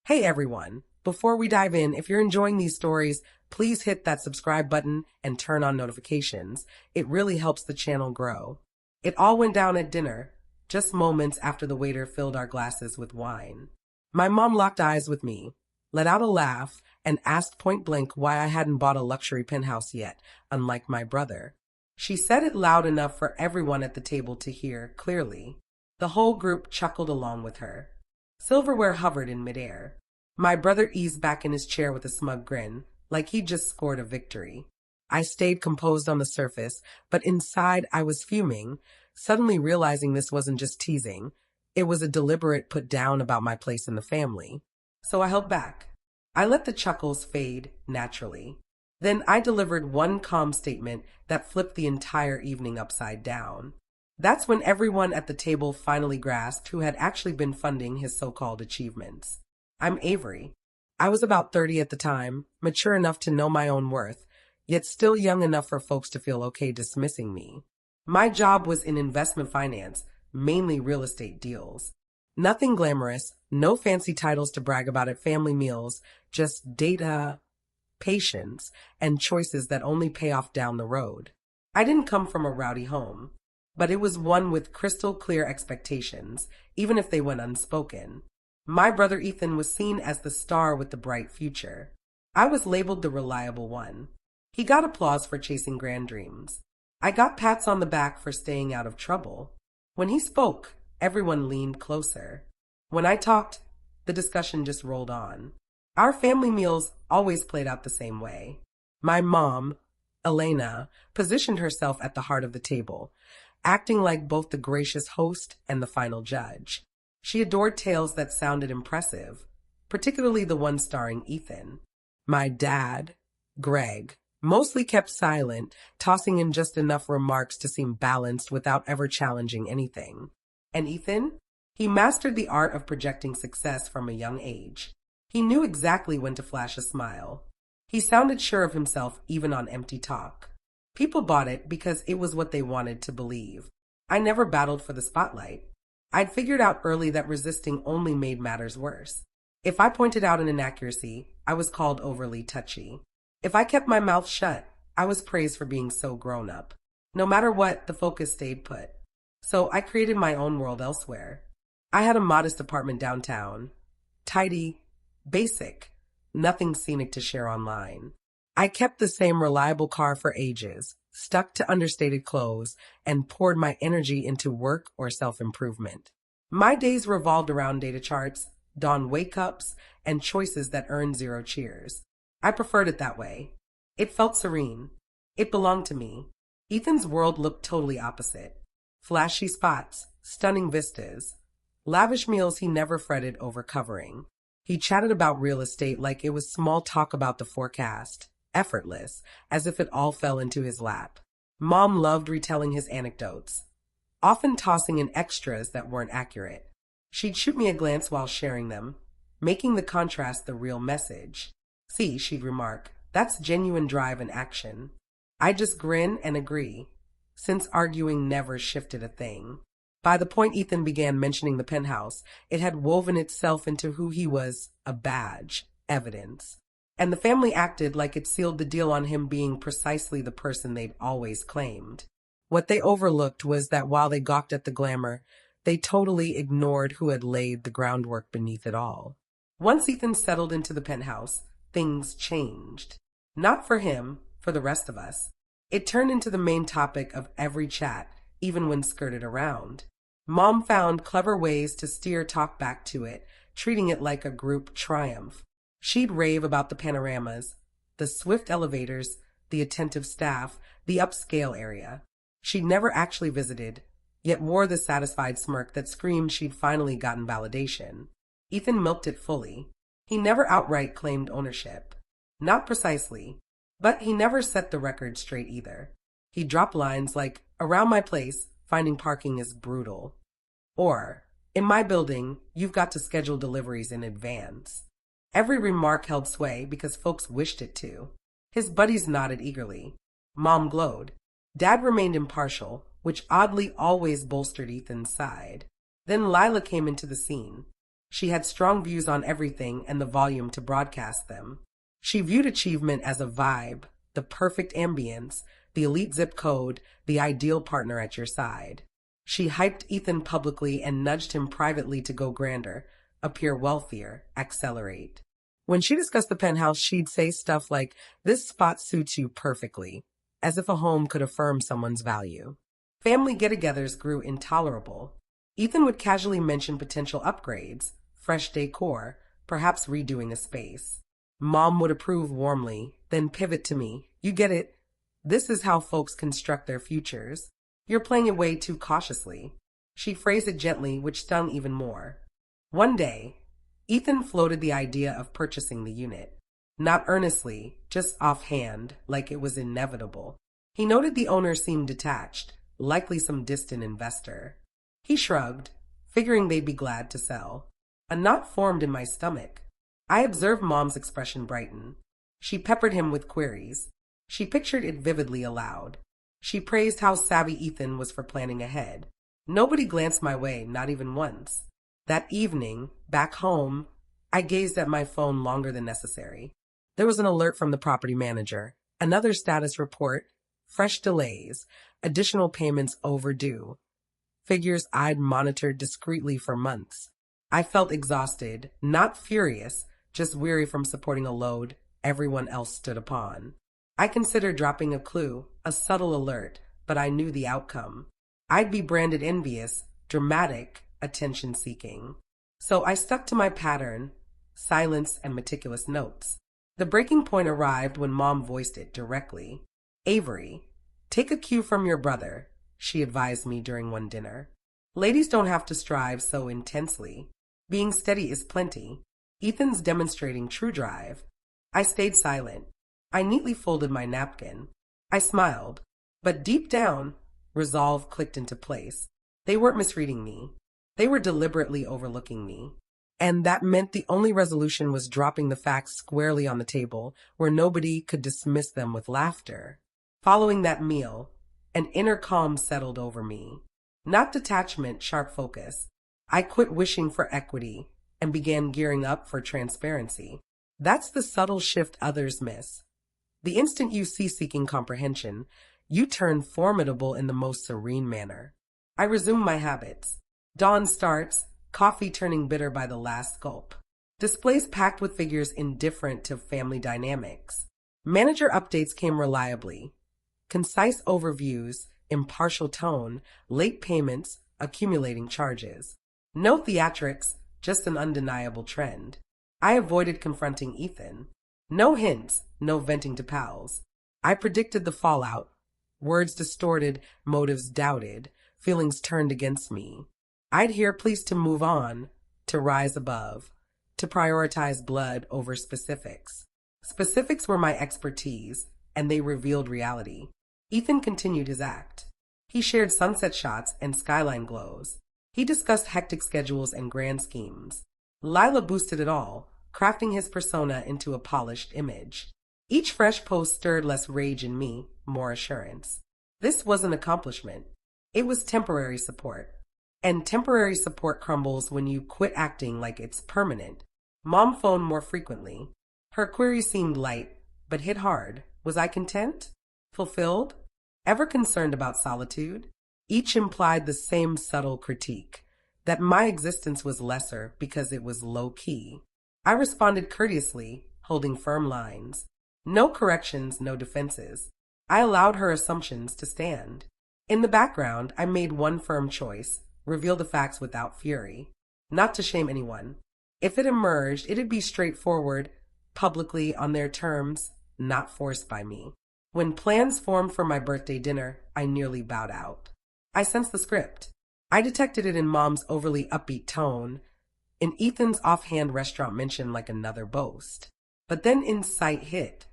Hey everyone! Before we dive in, if you're enjoying these stories, please hit that subscribe button and turn on notifications. It really helps the channel grow. It all went down at dinner, just moments after the waiter filled our glasses with wine. My mom locked eyes with me, let out a laugh, and asked point blank why I hadn't bought a luxury penthouse yet, unlike my brother. She said it loud enough for everyone at the table to hear clearly. The whole group chuckled along with her. Silverware hovered in midair. My brother eased back in his chair with a smug grin, like he'd just scored a victory. I stayed composed on the surface, but inside I was fuming, suddenly realizing this wasn't just teasing. It was a deliberate put down about my place in the family. So I held back. I let the chuckles fade naturally. Then I delivered one calm statement that flipped the entire evening upside down. That's when everyone at the table finally grasped who had actually been funding his so-called achievements. I'm Avery. I was about 30 at the time, mature enough to know my own worth, yet still young enough for folks to feel okay dismissing me. My job was in investment finance, mainly real estate deals. Nothing glamorous, no fancy titles to brag about at family meals, just data, patience, and choices that only pay off down the road. I didn't come from a rowdy home, but it was one with crystal clear expectations, even if they went unspoken. My brother Ethan was seen as the star with the bright future. I was labeled the reliable one. He got applause for chasing grand dreams. I got pats on the back for staying out of trouble. When he spoke, everyone leaned closer. When I talked, the discussion just rolled on. Our family meals always played out the same way. My mom, Elena, positioned herself at the heart of the table, acting like both the gracious host and the final judge. She adored tales that sounded impressive, particularly the one starring Ethan. My dad, Greg, mostly kept silent, tossing in just enough remarks to seem balanced without ever challenging anything. And Ethan? He mastered the art of projecting success from a young age. He knew exactly when to flash a smile. He sounded sure of himself even on empty talk. People bought it because it was what they wanted to believe. I never battled for the spotlight. I'd figured out early that resisting only made matters worse. If I pointed out an inaccuracy, I was called overly touchy. If I kept my mouth shut, I was praised for being so grown up. No matter what, the focus stayed put. So I created my own world elsewhere. I had a modest apartment downtown. Tidy, basic, nothing scenic to share online. I kept the same reliable car for ages, stuck to understated clothes, and poured my energy into work or self-improvement. My days revolved around data charts, dawn wake-ups, and choices that earned zero cheers. I preferred it that way. It felt serene. It belonged to me. Ethan's world looked totally opposite. Flashy spots, stunning vistas, lavish meals he never fretted over covering. He chatted about real estate like it was small talk about the forecast. Effortless, as if it all fell into his lap. Mom loved retelling his anecdotes, often tossing in extras that weren't accurate. She'd shoot me a glance while sharing them, making the contrast the real message. See, she'd remark, that's genuine drive and action. I'd just grin and agree, since arguing never shifted a thing. By the point Ethan began mentioning the penthouse, it had woven itself into who he was, a badge, evidence. And the family acted like it sealed the deal on him being precisely the person they'd always claimed. What they overlooked was that while they gawked at the glamour, they totally ignored who had laid the groundwork beneath it all. Once Ethan settled into the penthouse, things changed. Not for him, for the rest of us. It turned into the main topic of every chat, even when skirted around. Mom found clever ways to steer talk back to it, treating it like a group triumph. She'd rave about the panoramas, the swift elevators, the attentive staff, the upscale area. She'd never actually visited, yet wore the satisfied smirk that screamed she'd finally gotten validation. Ethan milked it fully. He never outright claimed ownership. Not precisely, but he never set the record straight either. He'd drop lines like, around my place, finding parking is brutal. Or, in my building, you've got to schedule deliveries in advance. Every remark held sway because folks wished it to. His buddies nodded eagerly. Mom glowed. Dad remained impartial, which oddly always bolstered Ethan's side. Then Lila came into the scene. She had strong views on everything and the volume to broadcast them. She viewed achievement as a vibe, the perfect ambience, the elite zip code, the ideal partner at your side. She hyped Ethan publicly and nudged him privately to go grander, appear wealthier, accelerate. When she discussed the penthouse, she'd say stuff like, "This spot suits you perfectly," as if a home could affirm someone's value. Family get-togethers grew intolerable. Ethan would casually mention potential upgrades, fresh decor, perhaps redoing a space. Mom would approve warmly, then pivot to me. "You get it. This is how folks construct their futures. You're playing it way too cautiously." She phrased it gently, which stung even more. One day, Ethan floated the idea of purchasing the unit. Not earnestly, just offhand, like it was inevitable. He noted the owner seemed detached, likely some distant investor. He shrugged, figuring they'd be glad to sell. A knot formed in my stomach. I observed Mom's expression brighten. She peppered him with queries. She pictured it vividly aloud. She praised how savvy Ethan was for planning ahead. Nobody glanced my way, not even once. That evening, back home, I gazed at my phone longer than necessary. There was an alert from the property manager, another status report, fresh delays, additional payments overdue, figures I'd monitored discreetly for months. I felt exhausted, not furious, just weary from supporting a load everyone else stood upon. I considered dropping a clue, a subtle alert, but I knew the outcome. I'd be branded envious, dramatic, attention-seeking. So I stuck to my pattern, silence and meticulous notes. The breaking point arrived when Mom voiced it directly. "Avery, take a cue from your brother," she advised me during one dinner. "Ladies don't have to strive so intensely. Being steady is plenty. Ethan's demonstrating true drive." I stayed silent. I neatly folded my napkin. I smiled. But deep down, resolve clicked into place. They weren't misreading me. They were deliberately overlooking me. And that meant the only resolution was dropping the facts squarely on the table, where nobody could dismiss them with laughter. Following that meal, an inner calm settled over me. Not detachment, sharp focus. I quit wishing for equity and began gearing up for transparency. That's the subtle shift others miss. The instant you cease seeking comprehension, you turn formidable in the most serene manner. I resume my habits. Dawn starts, coffee turning bitter by the last gulp. Displays packed with figures indifferent to family dynamics. Manager updates came reliably. Concise overviews, impartial tone, late payments, accumulating charges. No theatrics, just an undeniable trend. I avoided confronting Ethan. No hints, no venting to pals. I predicted the fallout. Words distorted, motives doubted, feelings turned against me. I'd hear pleas to move on, to rise above, to prioritize blood over specifics. Specifics were my expertise, and they revealed reality. Ethan continued his act. He shared sunset shots and skyline glows. He discussed hectic schedules and grand schemes. Lila boosted it all, crafting his persona into a polished image. Each fresh post stirred less rage in me, more assurance. This was an accomplishment. It was temporary support. And temporary support crumbles when you quit acting like it's permanent. Mom phoned more frequently. Her queries seemed light, but hit hard. Was I content? Fulfilled? Ever concerned about solitude? Each implied the same subtle critique, that my existence was lesser because it was low-key. I responded courteously, holding firm lines. No corrections, no defenses. I allowed her assumptions to stand. In the background, I made one firm choice, reveal the facts without fury. Not to shame anyone. If it emerged, it'd be straightforward, publicly on their terms, not forced by me. When plans formed for my birthday dinner, I nearly bowed out. I sensed the script. I detected it in Mom's overly upbeat tone, in Ethan's offhand restaurant mention like another boast. But then insight hit.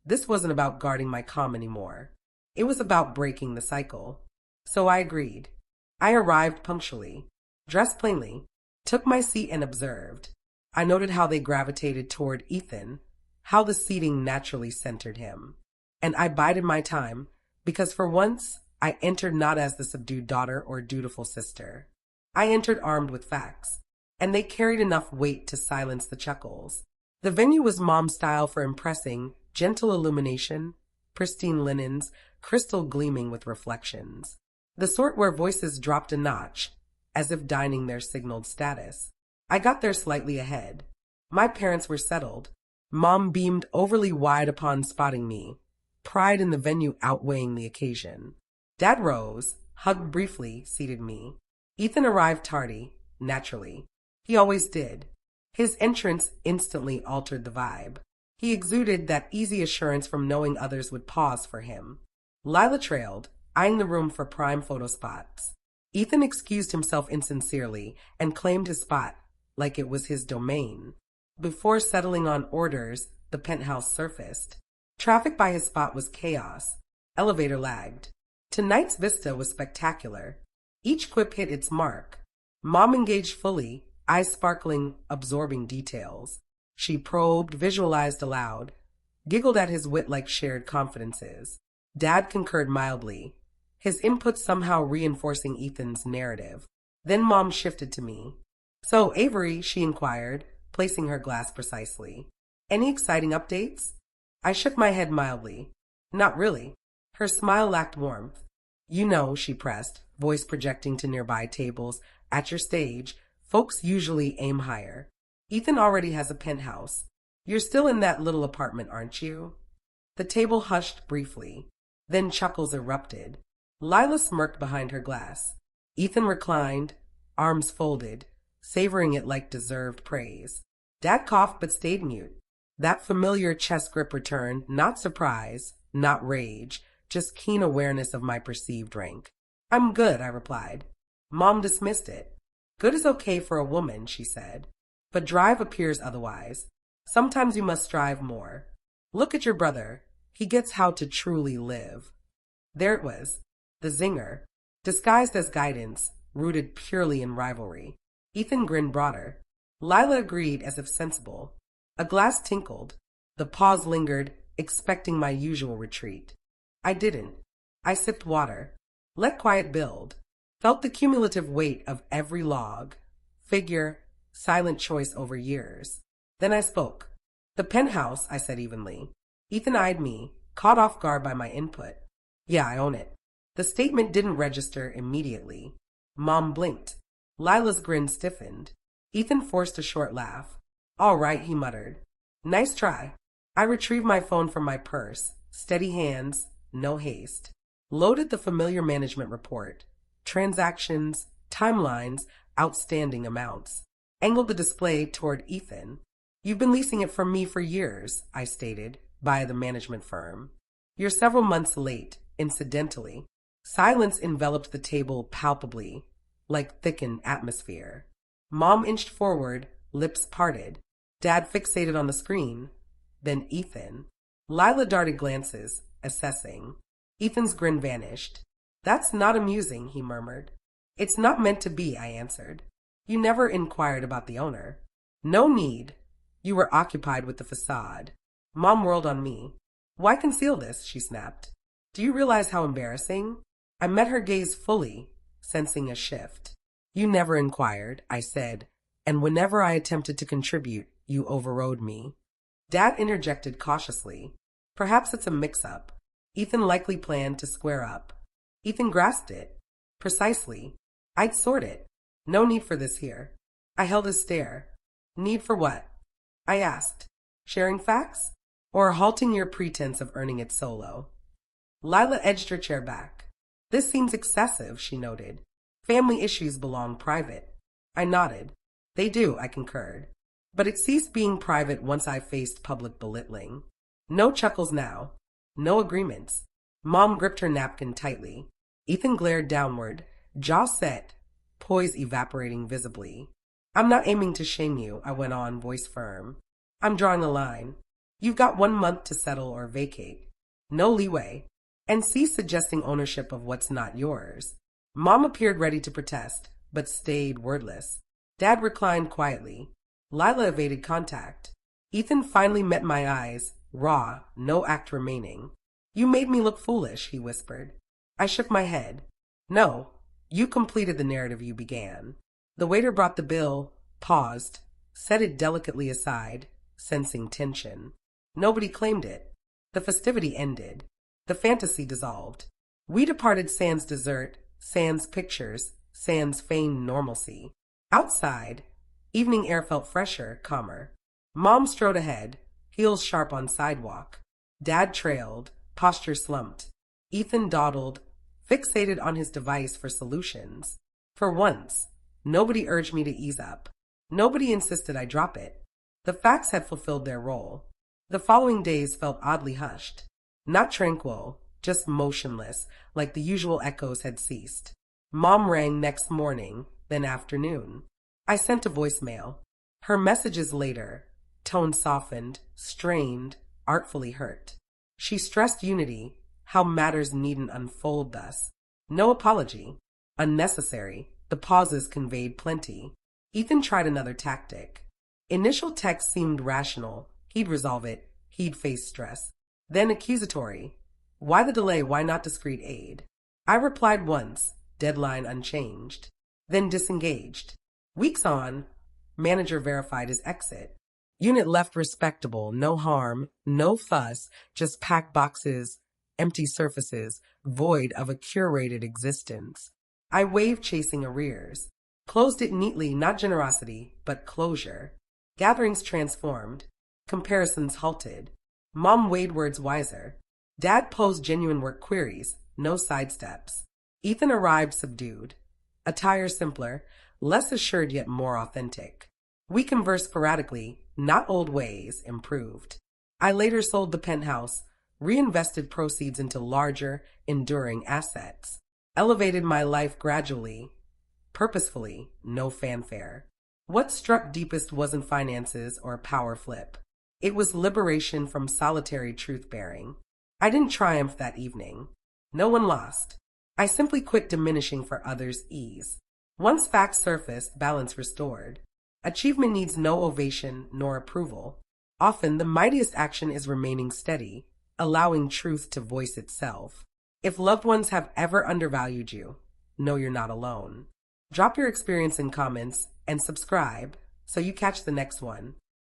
This wasn't about guarding my calm anymore. It was about breaking the cycle. So I agreed. I arrived punctually, dressed plainly, took my seat and observed. I noted how they gravitated toward Ethan, how the seating naturally centered him. And I bided my time, because for once, I entered not as the subdued daughter or dutiful sister. I entered armed with facts. and they carried enough weight to silence the chuckles. The venue was mom style for impressing, gentle illumination, pristine linens, crystal gleaming with reflections. The sort where voices dropped a notch, as if dining there signaled status. I got there slightly ahead. My parents were settled. Mom beamed overly wide upon spotting me, pride in the venue outweighing the occasion. Dad rose, hugged briefly, seated me. Ethan arrived tardy, naturally. He always did. His entrance instantly altered the vibe. He exuded that easy assurance from knowing others would pause for him. Lila trailed, eyeing the room for prime photo spots. Ethan excused himself insincerely and claimed his spot like it was his domain. Before settling on orders, the penthouse surfaced. Traffic by his spot was chaos. Elevator lagged. Tonight's vista was spectacular. Each quip hit its mark. Mom engaged fully, eyes sparkling, absorbing details. She probed, visualized aloud, giggled at his wit like shared confidences. Dad concurred mildly, his input somehow reinforcing Ethan's narrative. Then Mom shifted to me. "So, Avery," she inquired, placing her glass precisely. "Any exciting updates?" I shook my head mildly. "Not really." Her smile lacked warmth. "You know," she pressed, voice projecting to nearby tables, "at your stage, folks usually aim higher. Ethan already has a penthouse. You're still in that little apartment, aren't you?" The table hushed briefly. Then chuckles erupted. Lila smirked behind her glass. Ethan reclined, arms folded, savoring it like deserved praise. Dad coughed but stayed mute. That familiar chest grip returned, not surprise, not rage, just keen awareness of my perceived rank. "I'm good," I replied. Mom dismissed it. "Good is okay for a woman," she said. "But drive appears otherwise. Sometimes you must strive more. Look at your brother. He gets how to truly live." There it was, the zinger, disguised as guidance, rooted purely in rivalry. Ethan grinned broader. Lila agreed as if sensible. A glass tinkled. The pause lingered, expecting my usual retreat. I didn't. I sipped water. Let quiet build. Felt the cumulative weight of every log, figure, silent choice over years. Then I spoke. "The penthouse," I said evenly. Ethan eyed me, caught off guard by my input. "Yeah, I own it." The statement didn't register immediately. Mom blinked. Lila's grin stiffened. Ethan forced a short laugh. "All right," he muttered. "Nice try." I retrieved my phone from my purse. Steady hands, no haste. Loaded the familiar management report. Transactions, timelines, outstanding amounts. Angled the display toward Ethan. "You've been leasing it from me for years," I stated, via the management firm. "You're several months late, incidentally." Silence enveloped the table palpably, like thickened atmosphere. Mom inched forward, lips parted. Dad fixated on the screen. Then Ethan. Lila darted glances, assessing. Ethan's grin vanished. "That's not amusing," he murmured. "It's not meant to be," I answered. "You never inquired about the owner." "No need. You were occupied with the facade." Mom whirled on me. "Why conceal this?" she snapped. "Do you realize how embarrassing?" I met her gaze fully, sensing a shift. "You never inquired," I said, "and whenever I attempted to contribute, you overrode me." Dad interjected cautiously. "Perhaps it's a mix-up. Ethan likely planned to square up." Ethan grasped it. "Precisely. I'd sort it. No need for this here." I held his stare. "Need for what?" I asked. "Sharing facts? Or halting your pretense of earning it solo?" Lila edged her chair back. "This seems excessive," she noted. "Family issues belong private." I nodded. "They do," I concurred. But it ceased being private once I faced public belittling. No chuckles now. No agreements. Mom gripped her napkin tightly. Ethan glared downward, jaw set, poise evaporating visibly. "I'm not aiming to shame you," I went on, voice firm. "I'm drawing a line. You've got 1 month to settle or vacate. No leeway. And cease suggesting ownership of what's not yours." Mom appeared ready to protest, but stayed wordless. Dad reclined quietly. Lila evaded contact. Ethan finally met my eyes, raw, no act remaining. "You made me look foolish," he whispered. I shook my head. "No, you completed the narrative you began." The waiter brought the bill, paused, set it delicately aside, sensing tension. Nobody claimed it. The festivity ended. The fantasy dissolved. We departed sans dessert, sans pictures, sans feigned normalcy. Outside, evening air felt fresher, calmer. Mom strode ahead, heels sharp on sidewalk. Dad trailed, posture slumped. Ethan dawdled, fixated on his device for solutions. For once, nobody urged me to ease up. Nobody insisted I drop it. The facts had fulfilled their role. The following days felt oddly hushed. Not tranquil, just motionless, like the usual echoes had ceased. Mom rang next morning, then afternoon. I sent a voicemail. Her messages later, tone softened, strained, artfully hurt. She stressed unity, how matters needn't unfold thus. No apology. Unnecessary. The pauses conveyed plenty. Ethan tried another tactic. Initial text seemed rational. He'd resolve it. He'd face stress. Then accusatory. Why the delay? Why not discreet aid? I replied once, deadline unchanged. Then disengaged. Weeks on, manager verified his exit. Unit left respectable, no harm, no fuss, just packed boxes, empty surfaces, void of a curated existence. I waved chasing arrears. Closed it neatly, not generosity, but closure. Gatherings transformed. Comparisons halted. Mom weighed words wiser. Dad posed genuine work queries, no sidesteps. Ethan arrived subdued. Attire simpler, less assured yet more authentic. We conversed sporadically, not old ways, improved. I later sold the penthouse, reinvested proceeds into larger, enduring assets. Elevated my life gradually, purposefully, no fanfare. What struck deepest wasn't finances or power flip. It was liberation from solitary truth-bearing. I didn't triumph that evening. No one lost. I simply quit diminishing for others' ease. Once facts surfaced, balance restored. Achievement needs no ovation nor approval. Often, the mightiest action is remaining steady, allowing truth to voice itself. If loved ones have ever undervalued you, know you're not alone. Drop your experience in comments and subscribe so you catch the next one.